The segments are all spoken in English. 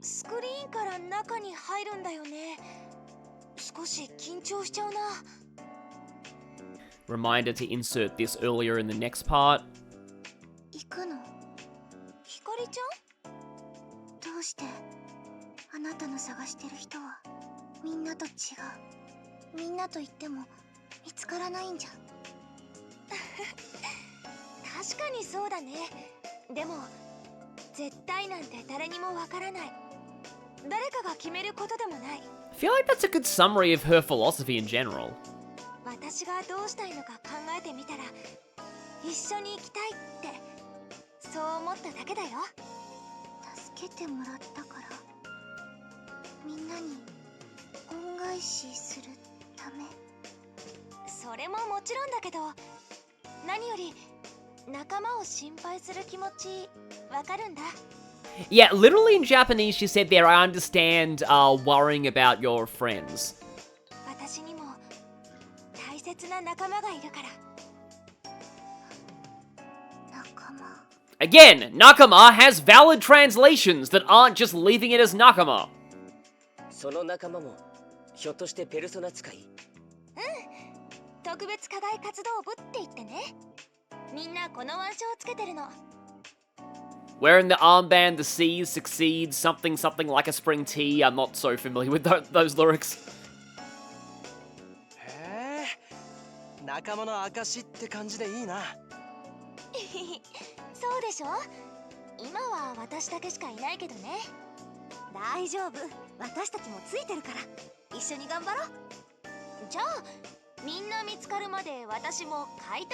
スクリーンから中に入るんだよね。少し緊張しちゃうな。Reminder to insert this earlier in the next part. 行くの？ひかりちゃん？どうしてあなたの探してる人はみんなと違う。みんなと言っても見つからないんじゃ。確かにそうだね。でも絶対なんて誰にもわからない。誰かが決めることでもない。I feel like that's a good summary of her philosophy in general. 私がどうしたいのか考えてみたら一緒に行きたいってそう思っただけだよ。助けてもらったからみんなに恩返しするため。それももちろんだけど、何より仲間を心配する気持ちわかるんだ。Yeah, literally in Japanese she said there, I understand worrying about your friends. 私にも大切な仲間がいるから。仲間。Again, Nakama has valid translations that aren't just leaving it as Nakama. その仲間もひょっとしてペルソナ使い？特別課外活動部って言ってね。みんなこの腕章をつけてるの。Wearing the armband, the seas succeeds, something something like a spring tea. I'm not so familiar with those lyrics. へえ、仲間の証って感じでいいな。そうでしょ。今は私だけしかいないけどね。大丈夫、私たちもついてるから一緒に頑張ろう。じゃあみんな見つかるまで私も怪盗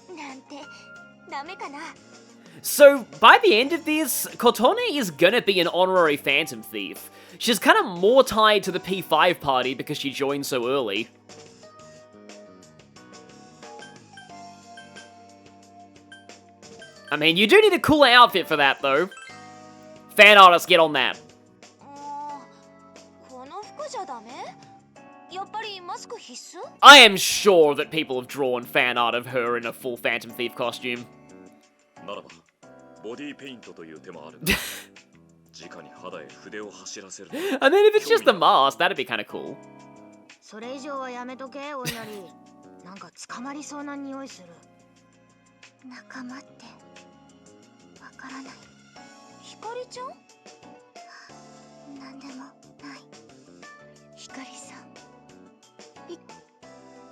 団なんてダメかな。 So, by the end of this, Kotone is gonna be an honorary Phantom Thief. She's kind of more tied to the P5 party because she joined so early. I mean, you do need a cooler outfit for that, though. Fan artists, get on that. この服じゃダメ？やっぱりマスク必須？ I am sure that people have drawn fan art of her in a full Phantom Thief costume. ならばボディペイントという手もある。直に肌へ筆を走らせる。 And then if it's just the mask, that'd be kind of cool. それ以上はやめとけ、お稲荷。なんか捕まりそうな匂いする。仲間ってわからない。ひかりちゃん？なんでもない。ひかりさん。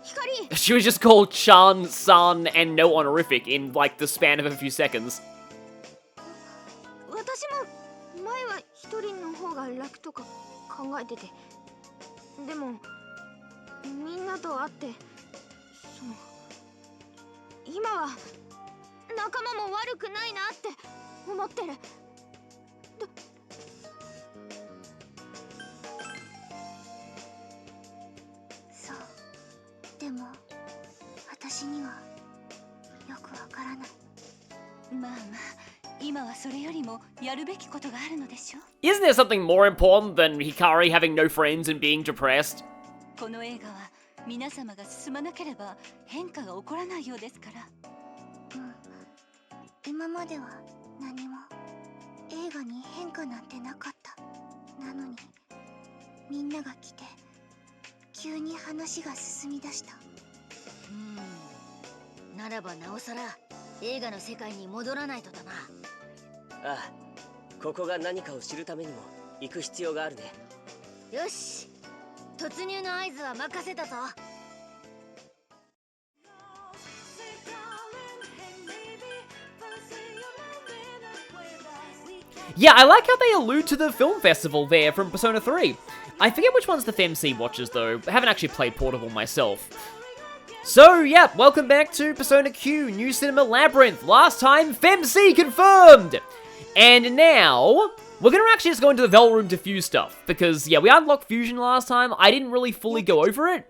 ひかり。 She was just called Chan, San, and no honorific in like the span of a few seconds. 私も前は一人の方が楽とか考えてて、でもみんなと会って今は仲間も悪くないなって思ってる。そうでも私にはよくわからない。まあまあ今はそれよりもやるべきことがあるのでしょ。 Isn't there something more important than Hikari having no friends and being depressed? この映画は皆様が進まなければ変化が起こらないようですから。今までは何も映画に変化なんてなかった。なのにみんなが来て急に話が進み出した。ならばなおさら映画の世界に戻らないとだな。ああ、ここが何かを知るためにも行く必要があるね。よし、突入の合図は任せたぞ。 Yeah, I like how they allude to the film festival there from Persona 3. I forget which one's the FemC watches though, I haven't actually played Portable myself. So, yeah, welcome back to Persona Q, New Cinema Labyrinth. Last time, FemC confirmed! And now, we're gonna actually just go into the Vel Room to fuse stuff, because, yeah, we unlocked Fusion last time, I didn't really fully go over it.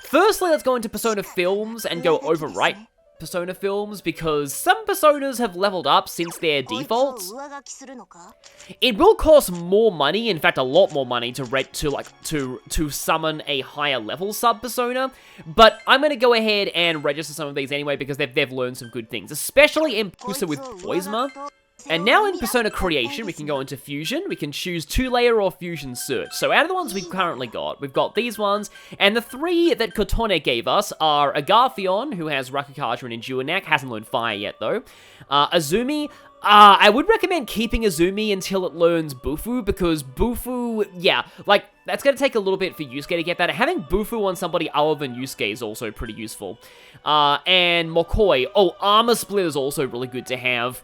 Firstly, let's go into Persona Films and go overwrite Persona Films, because some Personas have leveled up since their defaults. It will cost more money, in fact a lot more money, to summon a higher level sub-persona, but I'm gonna go ahead and register some of these anyway because they've learned some good things, especially Impusa with Poisma. And now in Persona Creation, we can go into Fusion. We can choose 2-layer or Fusion Search. So out of the ones we've currently got, we've got these ones, and the 3 that Kotone gave us are Agarthion, who has Rakukaja and Endurenak, hasn't learned Fire yet though. Azumi, I would recommend keeping Azumi until it learns Bufu, because Bufu, yeah, like, that's going to take a little bit for Yusuke to get that. Having Bufu on somebody other than Yusuke is also pretty useful. And Mokoi, Armor Split is also really good to have.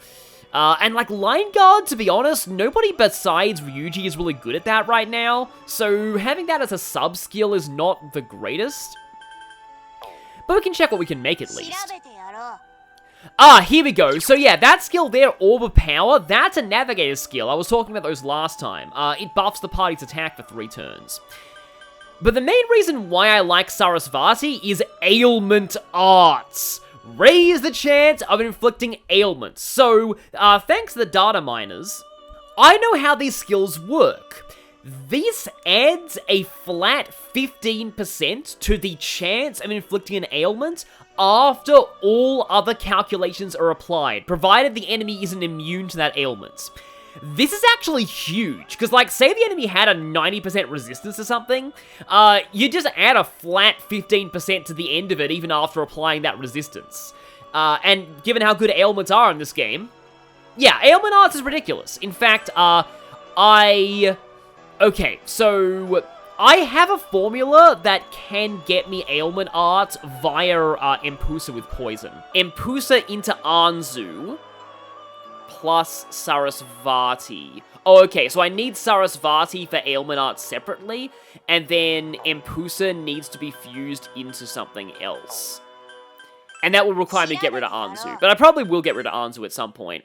And like Line Guard, to be honest, nobody besides Ryuji is really good at that right now, so having that as a sub-skill is not the greatest. But we can check what we can make at least. Here we go. So yeah, that skill there, Orb of Power, that's a Navigator skill. I was talking about those last time. It buffs the party's attack for 3 turns. But the main reason why I like Sarasvati is Ailment Arts. Raise the chance of inflicting ailments. So, thanks to the data miners, I know how these skills work. This adds a flat 15% to the chance of inflicting an ailment after all other calculations are applied, provided the enemy isn't immune to that ailment. This is actually huge, because, like, say the enemy had a 90% resistance to something, you just add a flat 15% to the end of it, even after applying that resistance. And given how good ailments are in this game, yeah, ailment arts is ridiculous. In fact, okay, so I have a formula that can get me ailment arts via Empusa with poison. Empusa into Anzu plus Sarasvati. Oh, okay, so I need Sarasvati for ailment arts separately, and then Empusa needs to be fused into something else. And that will require me to get rid of Anzu, but I probably will get rid of Anzu at some point.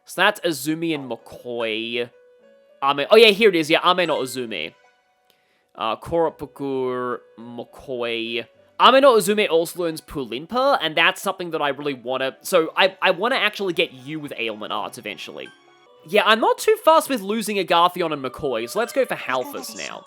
So that's Azumi and Mokoi. Ame, oh yeah, here it is, yeah, Ame no Azumi. Koropukur, Mokoi. Ame no Uzume also learns Pulimpa, and that's something that I really want to... So, I want to actually get you with Ailment Arts eventually. Yeah, I'm not too fast with losing Agarthion and McCoy, so let's go for Halphus now.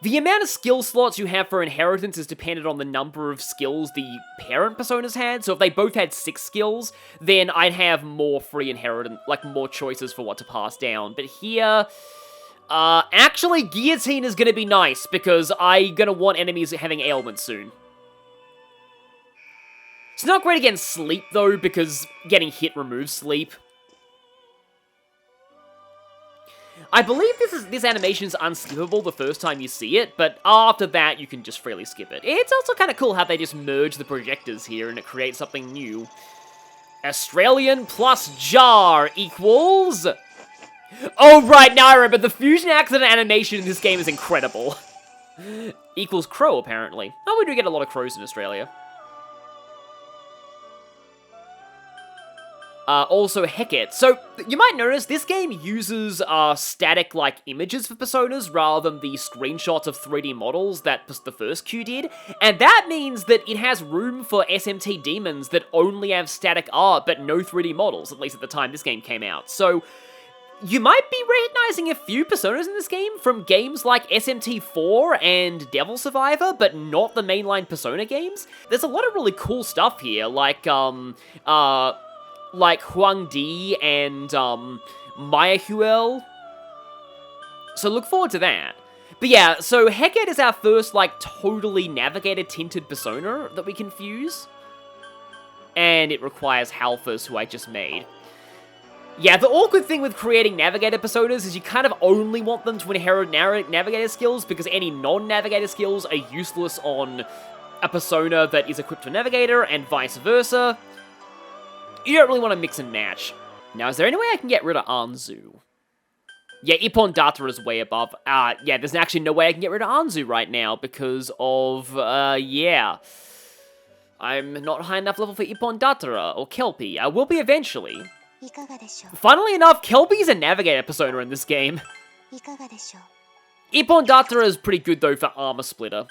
The amount of skill slots you have for Inheritance is dependent on the number of skills the parent personas had, so if they both had 6 skills, then I'd have more free Inheritance, like more choices for what to pass down. But here... actually, Guillotine is gonna be nice, because I'm gonna want enemies having ailments soon. It's not great against sleep, though, because getting hit removes sleep. I believe this animation is unskippable the first time you see it, but after that, you can just freely skip it. It's also kind of cool how they just merge the projectors here, and it creates something new. Australian plus Jar equals... Oh, right, now I remember. The fusion accident animation in this game is incredible. Equals crow, apparently. Oh, we do get a lot of crows in Australia. Also, Hecate. So, you might notice this game uses static, like, images for personas rather than the screenshots of 3D models that the first Q did. And that means that it has room for SMT demons that only have static art but no 3D models, at least at the time this game came out. So... you might be recognizing a few personas in this game from games like SMT4 and Devil Survivor, but not the mainline Persona games. There's a lot of really cool stuff here, like Huang Di and, Maya Huel. So look forward to that. But yeah, so Hecate is our first, like, totally Navigator-tinted Persona that we can fuse. And it requires Halphus, who I just made. Yeah, the awkward thing with creating Navigator personas is you kind of only want them to inherit Navigator skills, because any non-Navigator skills are useless on a persona that is equipped for Navigator, and vice versa. You don't really want to mix and match. Now, is there any way I can get rid of Anzu? Yeah, Ippon Data is way above. Yeah, there's actually no way I can get rid of Anzu right now, because of, yeah. I'm not high enough level for Ippon Data, or Kelpie. I will be eventually. Funnily enough, Kelpie's a Navigator persona in this game. Ippon Data is pretty good, though, for Armor Splitter.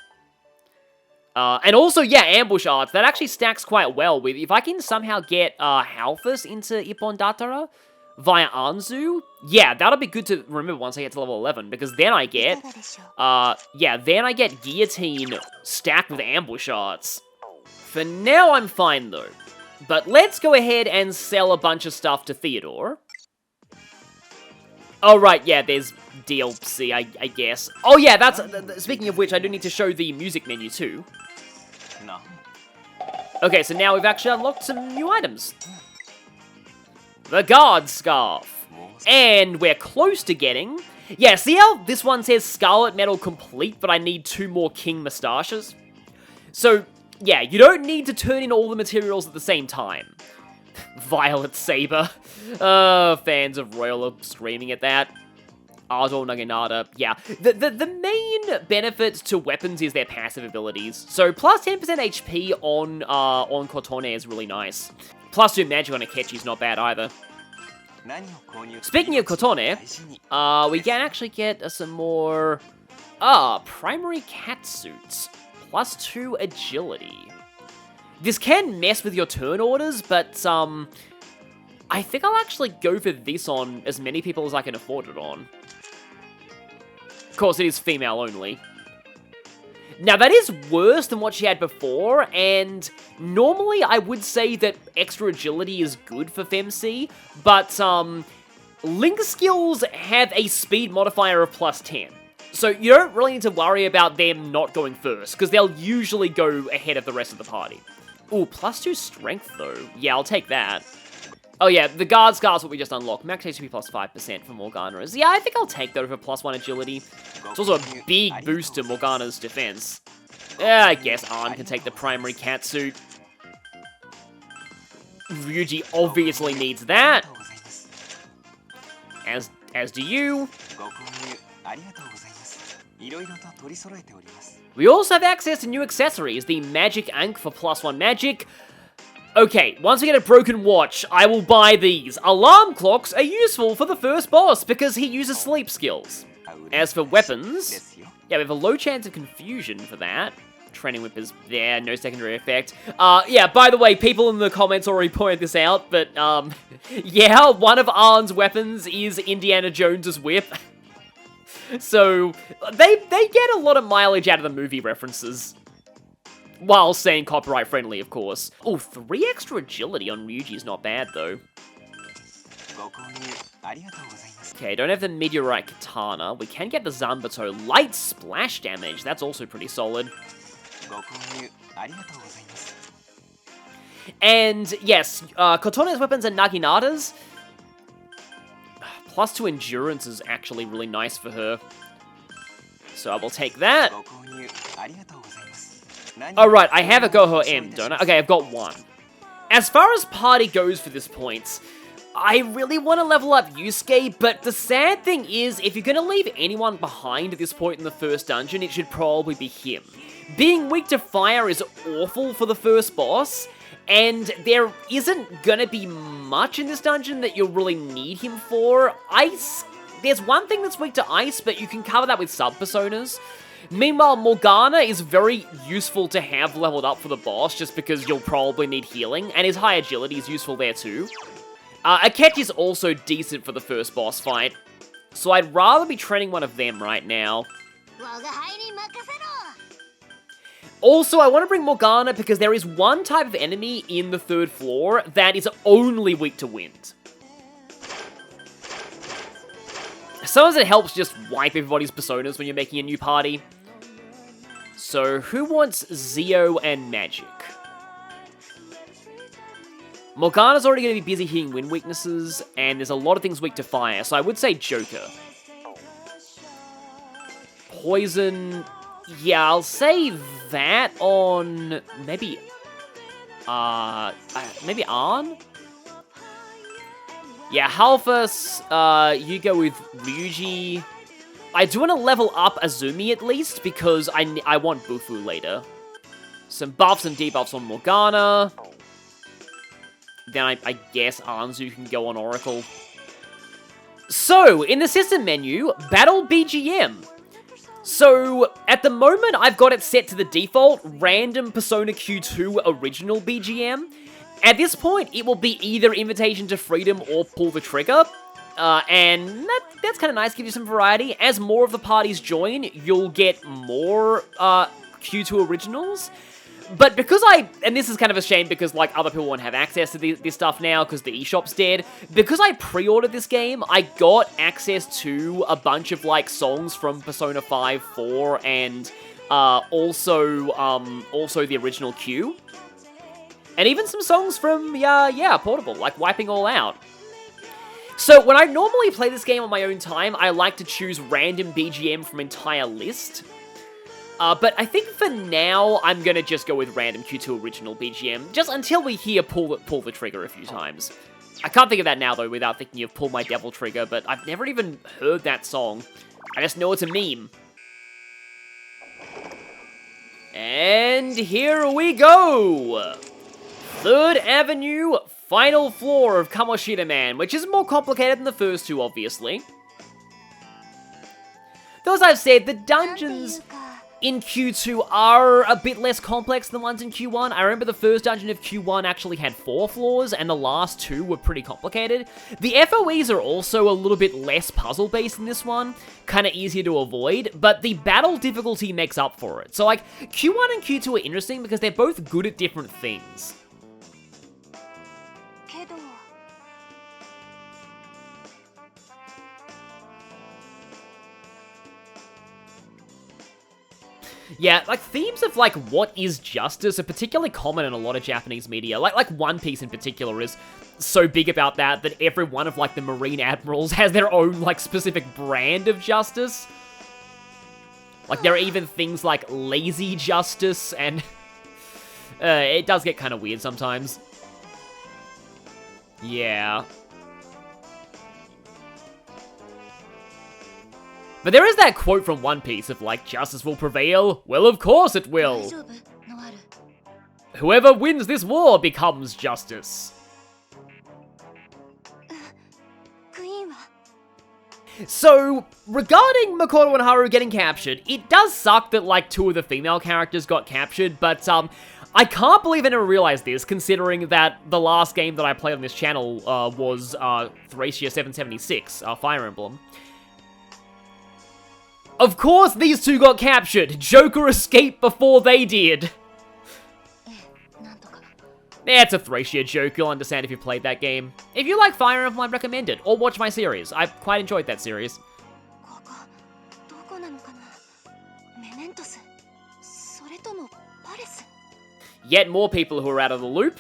And also, yeah, Ambush Arts. That actually stacks quite well with... if I can somehow get Halphus into Ippon Data via Anzu, yeah, that'll be good to remember once I get to level 11, because then I get... yeah, then I get Guillotine stacked with Ambush Arts. For now, I'm fine, though. But let's go ahead and sell a bunch of stuff to Theodore. Oh, right, yeah, there's DLC, I guess. Oh, yeah, that's... speaking of which, I do need to show the music menu, too. No. Okay, so now we've actually unlocked some new items. The Guard Scarf. And we're close to getting... Yeah, see how this one says Scarlet Medal complete, but I need 2 more King Moustaches? So, yeah, you don't need to turn in all the materials at the same time. Violet Saber. Fans of Royal are screaming at that. Ardo Naginata, yeah. The main benefit to weapons is their passive abilities. So plus 10% HP on Kotone is really nice. Plus 2 magic on Akechi is not bad either. Speaking of Kotone, we can actually get some more... primary catsuits. Plus 2 agility. This can mess with your turn orders, but, I think I'll actually go for this on as many people as I can afford it on. Of course, it is female only. Now, that is worse than what she had before, and normally I would say that extra agility is good for FemC, but, Link skills have a speed modifier of plus 10. So you don't really need to worry about them not going first, because they'll usually go ahead of the rest of the party. Ooh, plus 2 strength, though. Yeah, I'll take that. Oh, yeah, the Guard Scar's what we just unlocked. Max HP plus 5% for Morgana is... Yeah, I think I'll take that over plus 1 agility. It's also a big boost to Morgana's defense. Yeah, I guess Arn can take the primary catsuit. Ryuji obviously needs that. As do you. We also have access to new accessories. The Magic Ankh for plus 1 magic. Okay, once we get a broken watch, I will buy these. Alarm clocks are useful for the first boss because he uses sleep skills. As for weapons, yeah, we have a low chance of confusion for that. Training whip is there, no secondary effect. Yeah, by the way, people in the comments already pointed this out, but, yeah, one of Arn's weapons is Indiana Jones's whip. So, they get a lot of mileage out of the movie references. While staying copyright friendly, of course. Oh, 3 extra agility on Ryuji is not bad, though. Okay, don't have the Meteorite Katana. We can get the Zanbato. Light splash damage, that's also pretty solid. And, yes, Kotone's weapons are Naginata's. Plus 2 endurance is actually really nice for her. So I will take that. Oh, right, I have a Goho M, don't I? Okay, I've got 1. As far as party goes for this point, I really want to level up Yusuke, but the sad thing is, if you're going to leave anyone behind at this point in the first dungeon, it should probably be him. Being weak to fire is awful for the first boss, and there isn't going to be much in this dungeon that you'll really need him for. Ice, there's one thing that's weak to ice, but you can cover that with sub-personas. Meanwhile, Morgana is very useful to have leveled up for the boss, just because you'll probably need healing, and his high agility is useful there too. Akechi's also decent for the first boss fight, so I'd rather be training one of them right now. Also, I want to bring Morgana because there is one type of enemy in the 3rd floor that is only weak to wind. Sometimes it helps just wipe everybody's personas when you're making a new party. So, who wants Zio and Magic? Morgana's already going to be busy hitting wind weaknesses, and there's a lot of things weak to fire, so I would say Joker. Poison... Yeah, I'll say that on... maybe... maybe Arn? Yeah, Halfus, you go with Ryuji. I do want to level up Azumi at least, because I want Bufu later. Some buffs and debuffs on Morgana. Then I guess Anzu can go on Oracle. So, in the system menu, Battle BGM. So, at the moment, I've got it set to the default, random Persona Q2 original BGM. At this point, it will be either Invitation to Freedom or Pull the Trigger. And that's kind of nice, give you some variety. As more of the parties join, you'll get more Q2 originals. But because and this is kind of a shame because, like, other people won't have access to this stuff now because the eShop's dead. Because I pre-ordered this game, I got access to a bunch of, like, songs from Persona 5, 4, and also the original Q. And even some songs from, Portable, like Wiping All Out. So, when I normally play this game on my own time, I like to choose random BGM from entire list. But I think for now, I'm gonna just go with random Q2 original BGM, just until we hear pull the trigger a few times. I can't think of that now, though, without thinking of Pull My Devil Trigger, but I've never even heard that song. I just know it's a meme. And here we go! 3rd Avenue, final floor of Kamoshida Man, which is more complicated than the first two, obviously. Though, as I've said, the dungeons in Q2 are a bit less complex than the ones in Q1. I remember the first dungeon of Q1 actually had 4 floors, and the last 2 were pretty complicated. The FOEs are also a little bit less puzzle-based in this one, kind of easier to avoid, but the battle difficulty makes up for it. So, like, Q1 and Q2 are interesting because they're both good at different things. Yeah, like, themes of, like, what is justice are particularly common in a lot of Japanese media. Like One Piece in particular is so big about that every one of, like, the Marine Admirals has their own, like, specific brand of justice. Like, there are even things like lazy justice, and it does get kind of weird sometimes. Yeah. But there is that quote from One Piece of, like, justice will prevail? Well, of course it will. Whoever wins this war becomes justice. So, regarding Makoto and Haru getting captured, it does suck that, like, 2 of the female characters got captured, but, I can't believe I never realized this, considering that the last game that I played on this channel, was, Thracia 776, Fire Emblem. Of course these 2 got captured! Joker escaped before they did! It's a Thracia joke, you'll understand if you played that game. If you like Fire Emblem, I'd recommend it, or watch my series. I quite enjoyed that series. Yet more people who are out of the loop.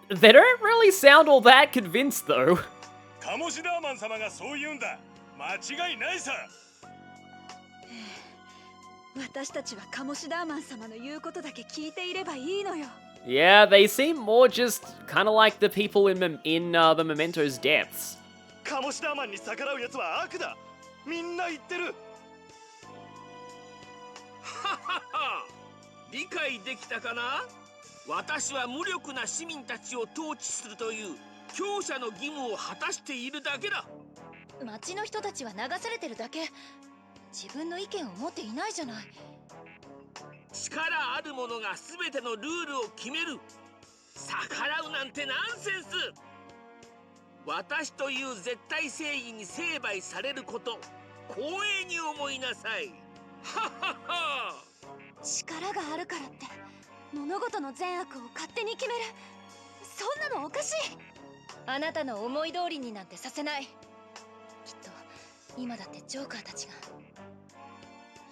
They don't really sound all that convinced, though. 私たちはカモシダーマン様の言うことだけ聞いていればいいのよ。 Yeah, they seem more just kind of like the people in the Memento's deaths. カモシダーマンに逆らうやつは悪だ。みんな言ってる。ははは、理解できたかな。私は無力な市民たちを統治するという強者の義務を果たしているだけだ。町の人たちは流されてるだけ。自分の意見を持っていないじゃない。力ある者が全てのルールを決める。逆らうなんてナンセンス。私という絶対正義に成敗されること、光栄に思いなさい。ははは。力があるからって物事の善悪を勝手に決める。そんなのおかしい。あなたの思い通りになんてさせない。きっと今だってジョーカーたちが。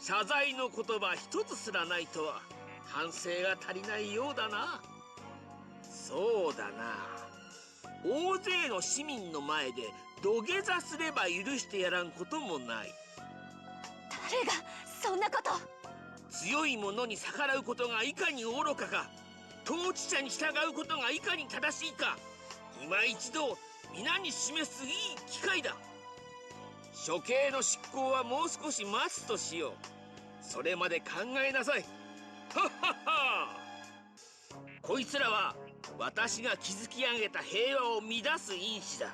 謝罪の言葉一つすらないとは反省が足りないようだな。そうだな、大勢の市民の前で土下座すれば許してやらんこともない。誰がそんなこと。強い者に逆らうことがいかに愚かか、統治者に従うことがいかに正しいか、今一度皆に示すいい機会だ。処刑の執行はもう少し待つとしよう。それまで考えなさい。はっはっは。こいつらは私が築き上げた平和を乱す因子だ。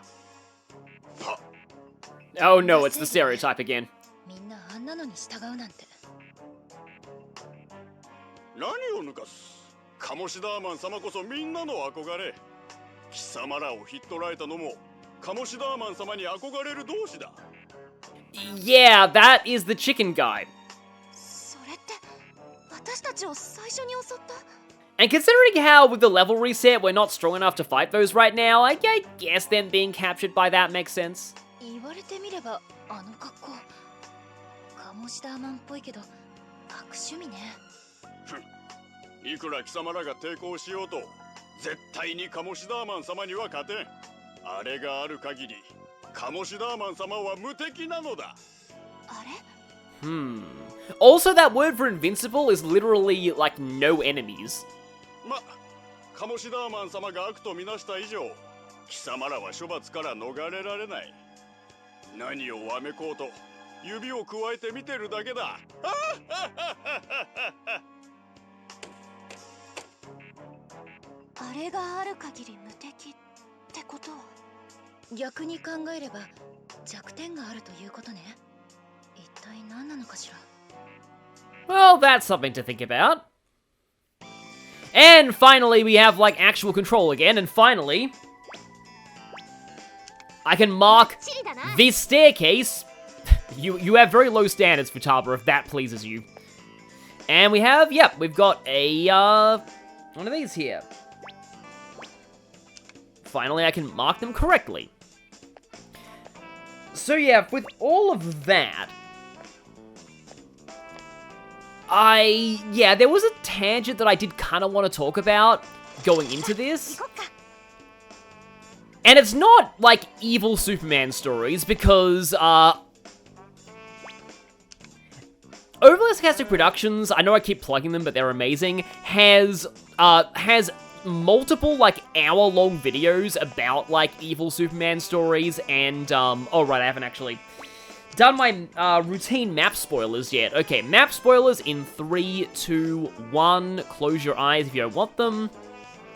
Oh no, it's the stereotype again. みんなあんなのに従うなんて。何を抜かす。カモシダーマン様こそみんなの憧れ。貴様らをひっ捕らえたのもカモシダーマン様に憧れる同士だ。 Yeah, that is the chicken guy. それって私たちを最初に襲った。 And considering how with the level reset we're not strong enough to fight those right now, I guess them being captured by that makes sense. 言われてみればあの格好カモシダーマンっぽいけど悪趣味ね。いくら貴様らが抵抗しようと絶対にカモシダーマン様には勝てん。あれがある限りカモシダーマン様は無敵なのだ。あれ。Also, that word for invincible is literally like no enemies. カモシダーマン様が悪とみなした以上、貴様らは処罰から逃れられない。何をわめこうと指をくわえて見てるだけだ。あれがある限り無敵ってことは逆に考えれば弱点があるということね。一体何なのかしら。 Well, that's something to think about. And finally, we have, like, actual control again, and finally, I can mark this staircase. You have very low standards for Taba, if that pleases you. And we have, yep, we've got a, one of these here. Finally, I can mark them correctly. So yeah, with all of that, there was a tangent that I did kind of want to talk about going into this. And it's not, like, evil Superman stories, because, Overlay Sarcastic Productions, I know I keep plugging them, but they're amazing, has multiple, like, hour-long videos about, like, evil Superman stories, and, oh, right, I haven't actually done my, routine map spoilers yet. Okay, map spoilers in 3, 2, 1, close your eyes if you don't want them.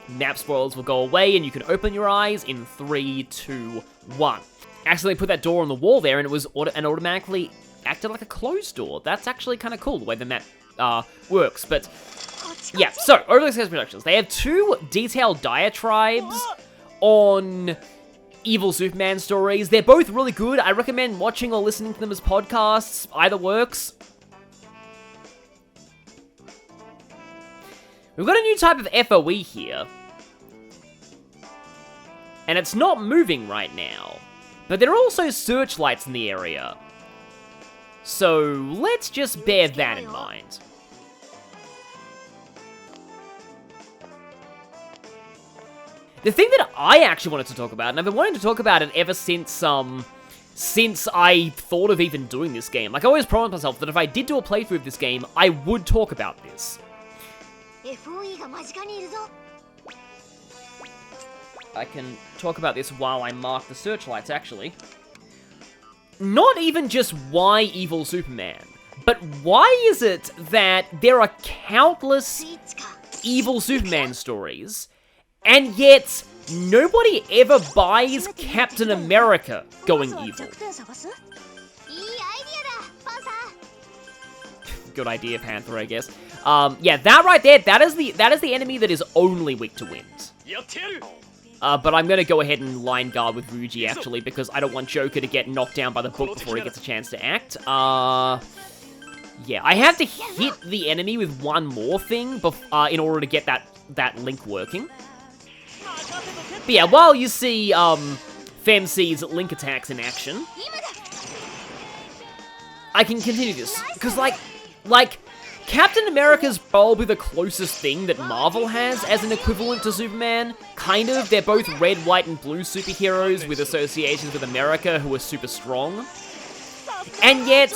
Map spoilers will go away, and you can open your eyes in 3, 2, 1. Accidentally put that door on the wall there, and it was automatically acted like a closed door. That's actually kind of cool, the way the map, works, but yeah, so, Overlay Sarcastic Productions, they have 2 detailed diatribes on evil Superman stories. They're both really good. I recommend watching or listening to them as podcasts. Either works. We've got a new type of FOE here. And it's not moving right now. But there are also searchlights in the area. So, let's just bear that in mind. The thing that I actually wanted to talk about, and I've been wanting to talk about it ever since, since I thought of even doing this game. Like, I always promised myself that if I did do a playthrough of this game, I would talk about this. FOE が間近にいるぞ。 I can talk about this while I mark the searchlights, actually. Not even just why Evil Superman, but why is it that there are countless Evil Superman stories, and yet nobody ever buys Captain America going evil? いいアイディアだ、パンサー。 Good idea, Panther, I guess. Yeah, that right there, that is the enemy that is only weak to winds. やってやる But I'm gonna go ahead and line guard with Ryuji, actually, because I don't want Joker to get knocked down by the book before he gets a chance to act. Yeah, I have to hit the enemy with one more thing in order to get that link working. But yeah, while you see, Femc's link attacks in action, I can continue this, because, like, Captain America's probably the closest thing that Marvel has as an equivalent to Superman. Kind of. They're both red, white, and blue superheroes with associations with America who are super strong. And yet,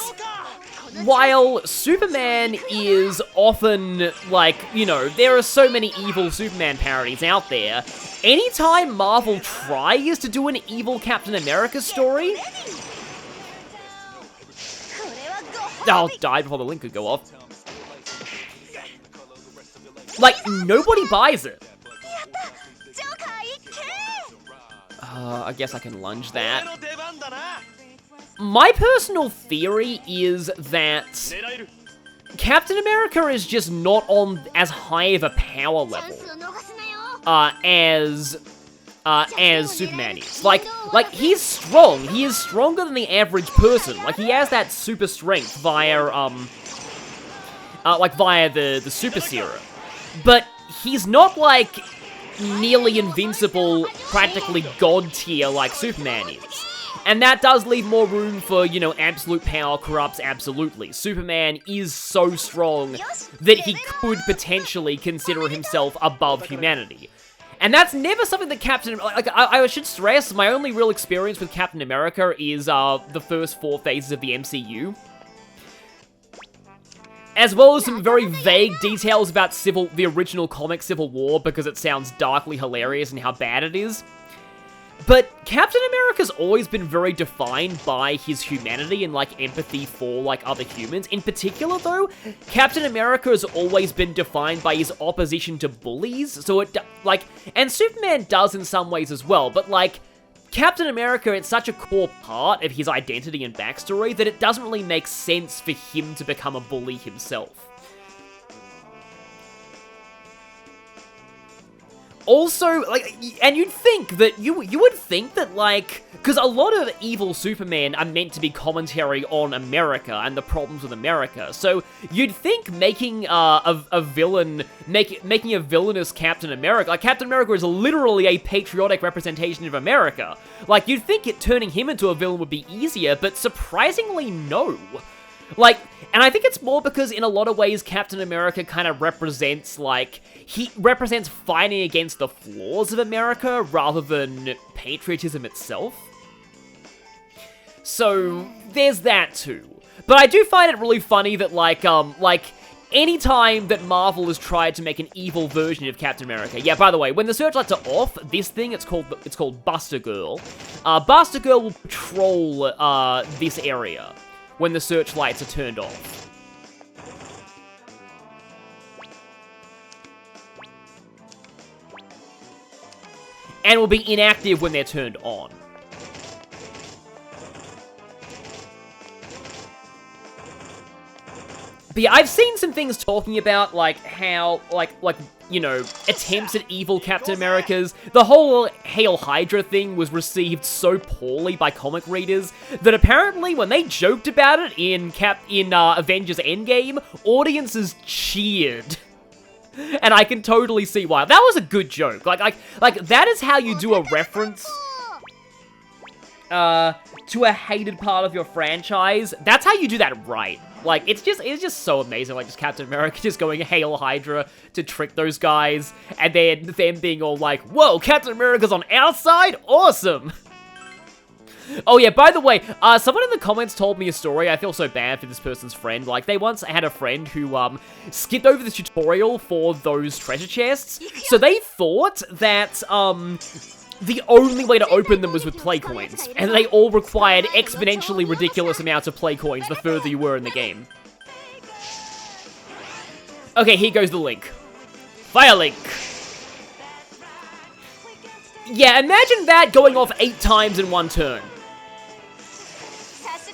while Superman is often, like, you know, there are so many evil Superman parodies out there, anytime Marvel tries to do an evil Captain America story, I'll die before the link could go off. Like, nobody buys it. I guess I can lunge that. My personal theory is that Captain America is just not on as high of a power level as Superman is. Like he's strong. He is stronger than the average person. Like, he has that super strength via the super serum. But he's not, like, nearly invincible, practically god tier like Superman is. And that does leave more room for, you know, absolute power corrupts absolutely. Superman is so strong that he could potentially consider himself above humanity. And that's never something that I should stress, my only real experience with Captain America is the first 4 phases of the MCU. As well as some very vague details about the original comic Civil War, because it sounds darkly hilarious and how bad it is. But Captain America's always been very defined by his humanity and, like, empathy for, like, other humans. In particular, though, Captain America has always been defined by his opposition to bullies, so and Superman does in some ways as well, but, like, Captain America is such a core part of his identity and backstory that it doesn't really make sense for him to become a bully himself. Also, like, and you would think that, like, because a lot of evil Superman are meant to be commentary on America and the problems with America, so you'd think making a villainous Captain America, like, Captain America is literally a patriotic representation of America. Like, you'd think turning him into a villain would be easier, but surprisingly, no. Like, and I think it's more because in a lot of ways Captain America kind of represents, like, he represents fighting against the flaws of America rather than patriotism itself. So, there's that too. But I do find it really funny that, like, anytime that Marvel has tried to make an evil version of Captain America, yeah, by the way, when the searchlights are off, this thing, it's called Buster Girl. Buster Girl will patrol, this area when the searchlights are turned off. And will be inactive when they're turned on. But yeah, I've seen some things talking about, like, how, like, you know, attempts at evil Captain Americas. The whole Hail Hydra thing was received so poorly by comic readers that apparently when they joked about it in Avengers Endgame, audiences cheered. And I can totally see why. That was a good joke. Like that is how you do a reference to a hated part of your franchise. That's how you do that right. Like, it's just so amazing, like, just Captain America just going Hail Hydra to trick those guys, and then them being all like, whoa, Captain America's on our side? Awesome! Oh yeah, by the way, someone in the comments told me a story. I feel so bad for this person's friend. Like, they once had a friend who, skipped over the tutorial for those treasure chests. So they thought that, the only way to open them was with play coins. And they all required exponentially ridiculous amounts of play coins the further you were in the game. Okay, here goes the link. Fire link. Yeah, imagine that going off 8 times in one turn.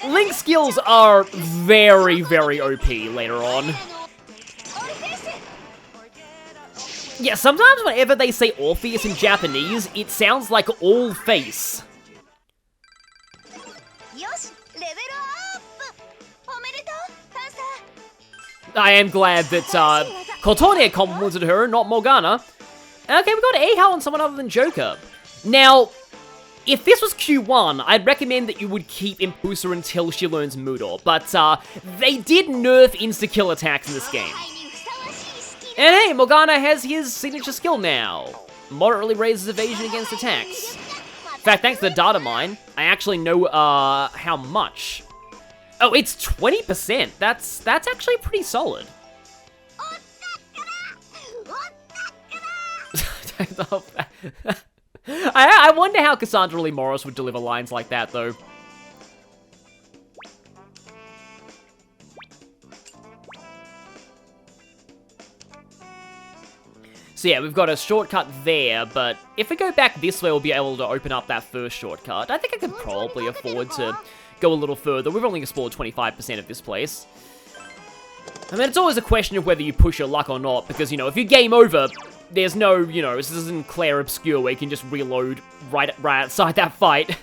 Link skills are very, very OP later on. Yeah, sometimes whenever they say Orpheus in Japanese, it sounds like all face. I am glad that, Kotone complimented her, not Morgana. Okay, we got Ahau on someone other than Joker. Now, if this was Q1, I'd recommend that you would keep Impusa until she learns Mudo, but, they did nerf insta-kill attacks in this game. And hey, Morgana has his signature skill now. Moderately raises evasion against attacks. In fact, thanks to the data mine, I actually know, how much. Oh, it's 20%. That's actually pretty solid. I wonder how Cassandra Lee Morris would deliver lines like that, though. So yeah, we've got a shortcut there, but if we go back this way, we'll be able to open up that first shortcut. I think I could probably afford to go a little further. We've only explored 25% of this place. I mean, it's always a question of whether you push your luck or not, because, you know, if you game over, there's no, you know, this isn't Claire Obscure where you can just reload right outside that fight.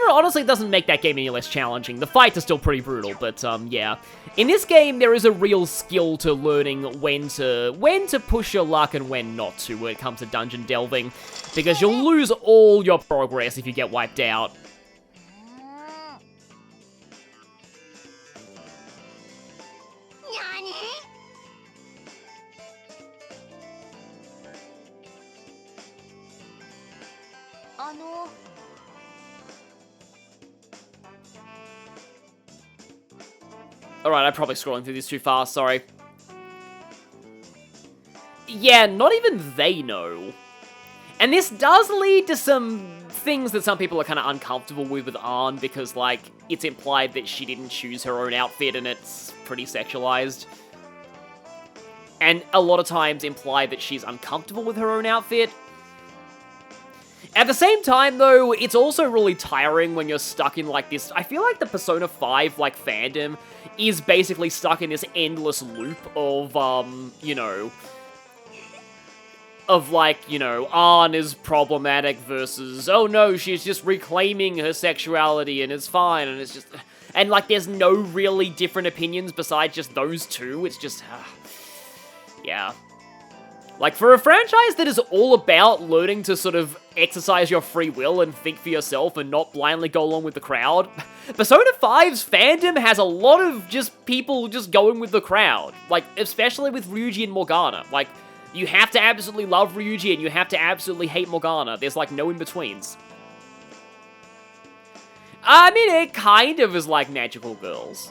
Honestly, doesn't make that game any less challenging. The fights are still pretty brutal, but, yeah. In this game, there is a real skill to learning when to push your luck and when not to when it comes to dungeon delving, because you'll lose all your progress if you get wiped out. Alright, I'm probably scrolling through this too fast, sorry. Yeah, not even they know. And this does lead to some things that some people are kind of uncomfortable with Arn, because, like, it's implied that she didn't choose her own outfit and it's pretty sexualized. And a lot of times implied that she's uncomfortable with her own outfit. At the same time, though, it's also really tiring when you're stuck in, like, this... I feel like the Persona 5, like, fandom is basically stuck in this endless loop of, you know... Of, like, you know, Arn is problematic versus, oh no, she's just reclaiming her sexuality and it's fine, and it's just... And, like, there's no really different opinions besides just those two. It's just... yeah. Like, for a franchise that is all about learning to sort of exercise your free will and think for yourself and not blindly go along with the crowd, Persona 5's fandom has a lot of just people just going with the crowd. Like, especially with Ryuji and Morgana. Like, you have to absolutely love Ryuji and you have to absolutely hate Morgana. There's, like, no in-betweens. I mean, it kind of is like Magical Girls.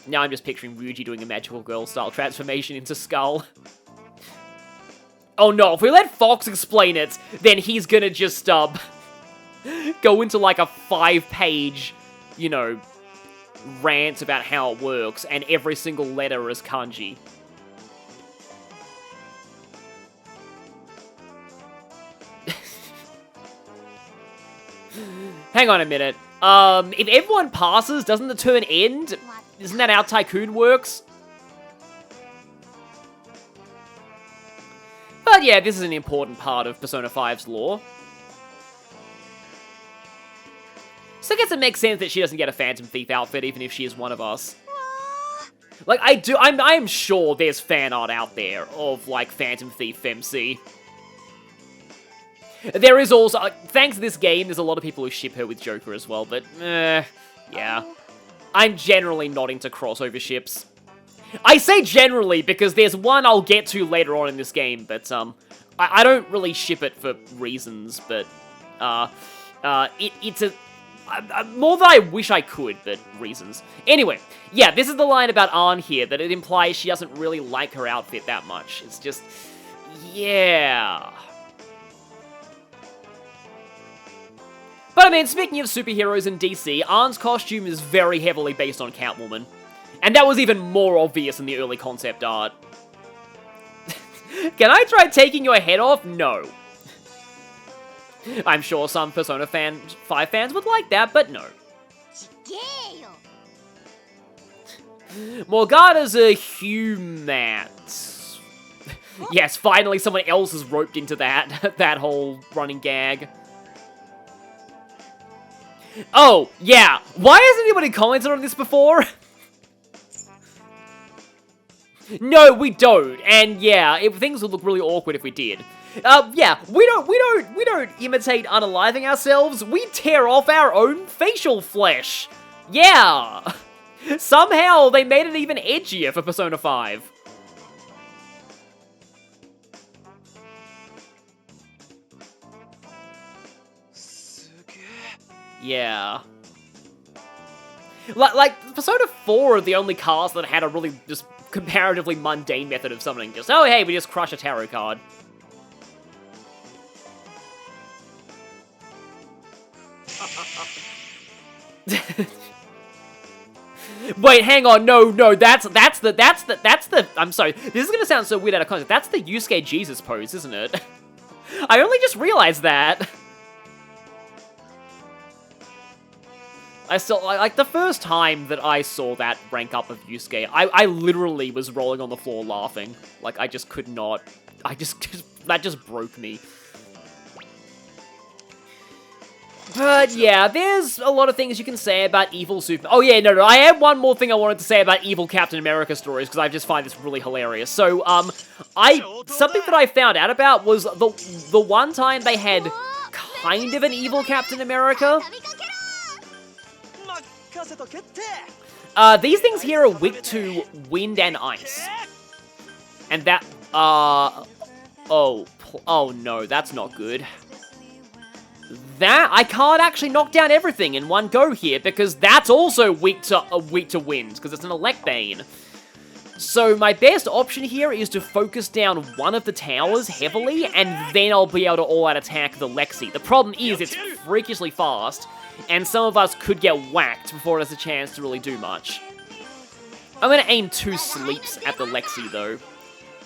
Now I'm just picturing Ryuji doing a Magical Girl-style transformation into Skull. Oh no, if we let Fox explain it, then he's gonna just, go into like a 5-page, you know, rant about how it works, and every single letter is kanji. Hang on a minute. If everyone passes, doesn't the turn end? Isn't that how Tycoon works? But yeah, this is an important part of Persona 5's lore. So I guess it makes sense that she doesn't get a Phantom Thief outfit, even if she is one of us. Like, I am sure there's fan art out there of, like, Phantom Thief FemC. There is also, thanks to this game, there's a lot of people who ship her with Joker as well, but, yeah. I'm generally not into crossover ships. I say generally because there's one I'll get to later on in this game, but, I don't really ship it for reasons, but, It's a... more than I wish I could, but reasons. Anyway, yeah, this is the line about Ann here, that it implies she doesn't really like her outfit that much. It's just... yeah... But I mean, speaking of superheroes in DC, Ann's costume is very heavily based on Catwoman. And that was even more obvious in the early concept art. Can I try taking your head off? No. I'm sure some Persona 5 fans would like that, but no. Morgana's a human. Yes, finally someone else is roped into that whole running gag. Oh, yeah. Why hasn't anybody commented on this before? No, we don't. And yeah, things would look really awkward if we did. Yeah, we don't imitate unaliving ourselves. We tear off our own facial flesh. Yeah. Somehow they made it even edgier for Persona 5. Yeah. Like, Persona 4 are the only cars that had a really just comparatively mundane method of summoning. Just, oh hey, we just crush a tarot card. Wait, hang on, no, that's the, I'm sorry, this is gonna sound so weird out of context, that's the Yusuke Jesus pose, isn't it? I only just realized that. Like, the first time that I saw that rank up of Yusuke, I literally was rolling on the floor laughing. Like, I just could not, that just broke me. But yeah, there's a lot of things you can say about evil Super... Oh yeah, no, I had one more thing I wanted to say about evil Captain America stories, because I just find this really hilarious. So, something that I found out about was the one time they had kind of an evil Captain America. These things here are weak to wind and ice. And that, oh no, that's not good. I can't actually knock down everything in one go here, because that's also weak to wind, because it's an Electbane. So my best option here is to focus down one of the towers heavily, and then I'll be able to all-out attack the Lexi. The problem is it's freakishly fast, and some of us could get whacked before it has a chance to really do much. I'm gonna aim 2 sleeps at the Lexi, though,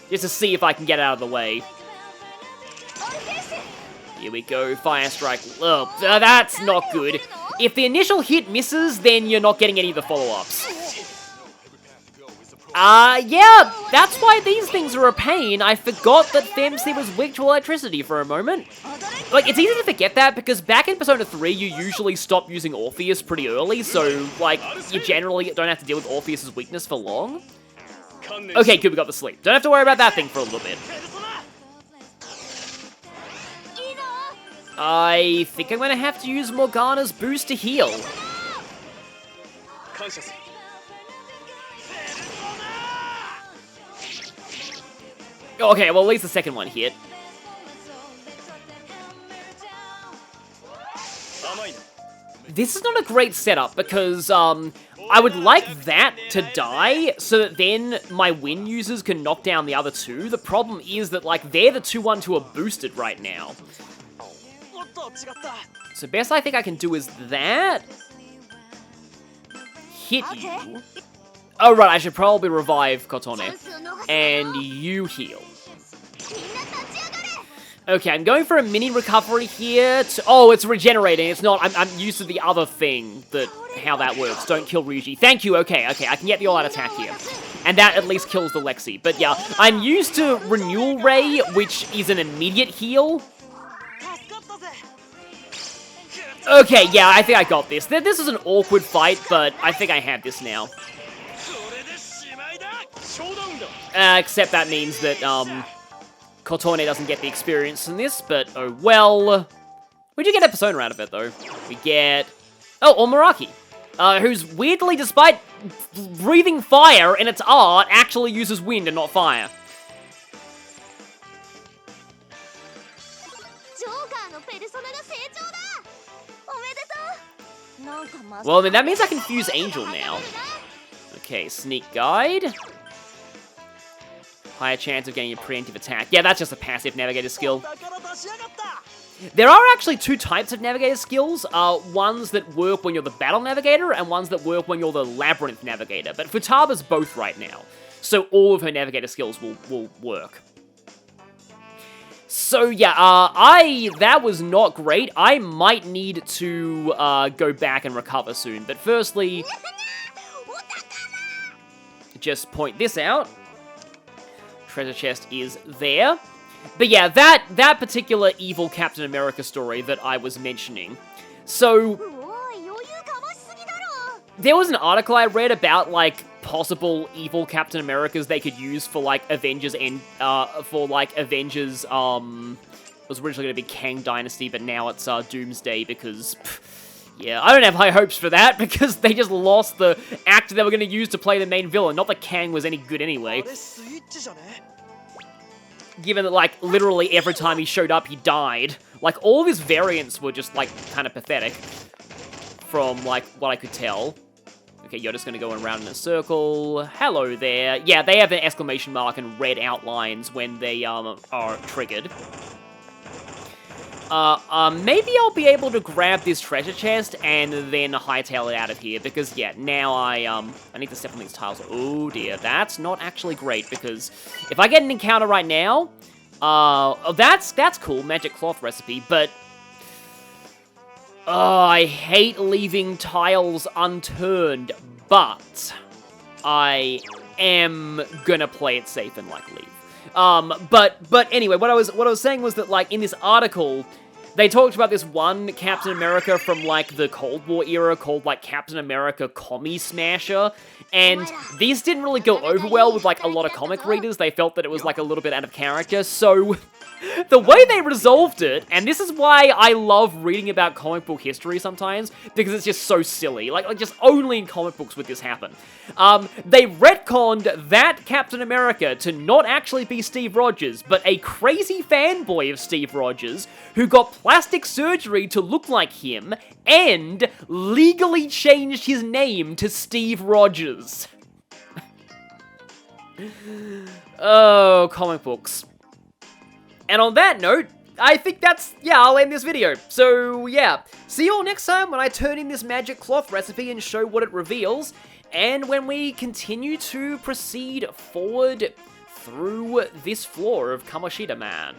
just to see if I can get out of the way. Here we go, Fire Strike. Oh, that's not good. If the initial hit misses, then you're not getting any of the follow-ups. Yeah, that's why these things are a pain. I forgot that Femc was weak to electricity for a moment. Like, it's easy to forget that, because back in Persona 3, you usually stop using Orpheus pretty early, so, like, you generally don't have to deal with Orpheus's weakness for long. Okay, good, we got the sleep. Don't have to worry about that thing for a little bit. I think I'm gonna have to use Morgana's boost to heal. Okay, well, at least the second one hit. This is not a great setup, because, I would like that to die, so that then my win users can knock down the other two. The problem is that, like, they're the 2-1 who are boosted right now. So best I think I can do is that. Hit you. Oh right, I should probably revive Kotone. And you heal. Okay, I'm going for a mini recovery here. Oh, it's regenerating. It's not. I'm used to the other thing, how that works. Don't kill Ryuji. Thank you. Okay, I can get the all-out attack here. And that at least kills the Lexi. But yeah, I'm used to Renewal Ray, which is an immediate heal. Okay, yeah, I think I got this. This is an awkward fight, but I think I have this now. Except that means that, Kotone doesn't get the experience in this, but oh well. We do get a Persona out of it, though. We get... Oh, Omaraki. Who's weirdly, despite breathing fire in its art, actually uses wind and not fire. Well, then that means I can fuse Angel now. Okay, Sneak Guide. Higher chance of getting a preemptive attack. Yeah, that's just a passive Navigator skill. だから出しやがった There are actually two types of Navigator skills. Ones that work when you're the Battle Navigator, and ones that work when you're the Labyrinth Navigator. But Futaba's both right now. So all of her Navigator skills will work. So yeah, that was not great. I might need to go back and recover soon. But firstly, just point this out. Treasure chest is there. But yeah, that particular evil Captain America story that I was mentioning. So there was an article I read about like possible evil Captain Americas they could use for like Avengers and Avengers. It was originally going to be Kang Dynasty, but now it's Doomsday because. Yeah, I don't have high hopes for that, because they just lost the actor they were going to use to play the main villain. Not that Kang was any good anyway. あれスイッチじゃね Given that, like, literally every time he showed up, he died. Like, all of his variants were just, like, kind of pathetic. From, like, what I could tell. Okay, you're just gonna go around in a circle. Hello there. Yeah, they have an exclamation mark and red outlines when they, are triggered. Maybe I'll be able to grab this treasure chest and then hightail it out of here, because, yeah, now I need to step on these tiles. Oh, dear, that's not actually great, because if I get an encounter right now, that's cool, magic cloth recipe, but, I hate leaving tiles unturned, but I am gonna play it safe and, like, leave. But anyway, what I was saying was that, like, in this article, they talked about this one Captain America from, like, the Cold War era called, like, Captain America Commie Smasher, and these didn't really go over well with, like, a lot of comic readers. They felt that it was, like, a little bit out of character, so the way they resolved it, and this is why I love reading about comic book history sometimes, because it's just so silly. Like just only in comic books would this happen. They retconned that Captain America to not actually be Steve Rogers, but a crazy fanboy of Steve Rogers who got plastic surgery to look like him and legally changed his name to Steve Rogers. Oh, comic books. And on that note, I think I'll end this video. So, yeah, see you all next time when I turn in this magic cloth recipe and show what it reveals, and when we continue to proceed forward through this floor of Kamoshida Man.